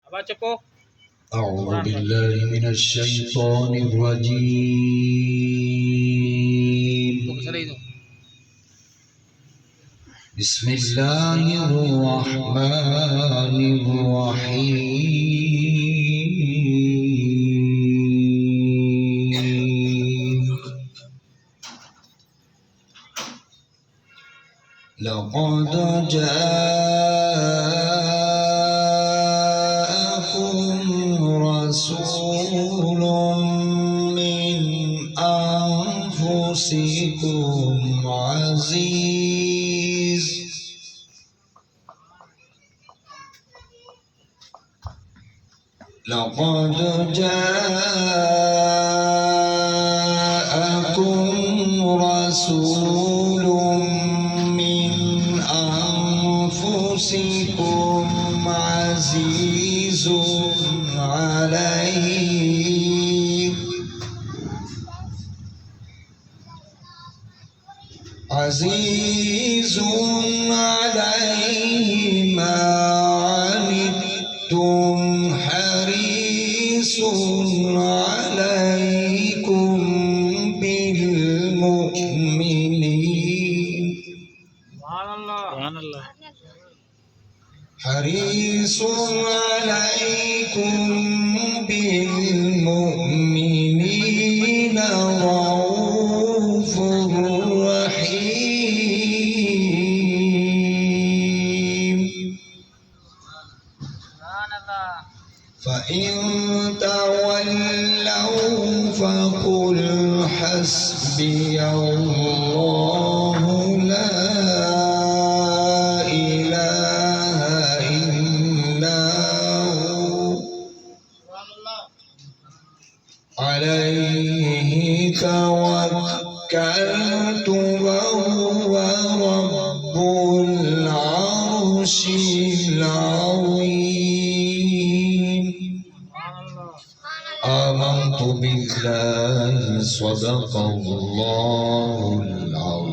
Baca po. أعوذ بالله من الشيطان الرجيم. بسم الله الرحمن الرحيم. لقد جاءكم رسول من أنفسكم عزيز لقد جاءكم رسول من أنفسكم عزيز عليه ما عنتم حريص عليكم بالمؤمنين حريص عليكم بالمؤمنين رؤوف رحيم فإن تولوا فقل حسبي الله لا إله إلا هو عليه توكلت وهو رب العرش العظيم آمنت بالله صدق الله العظيم.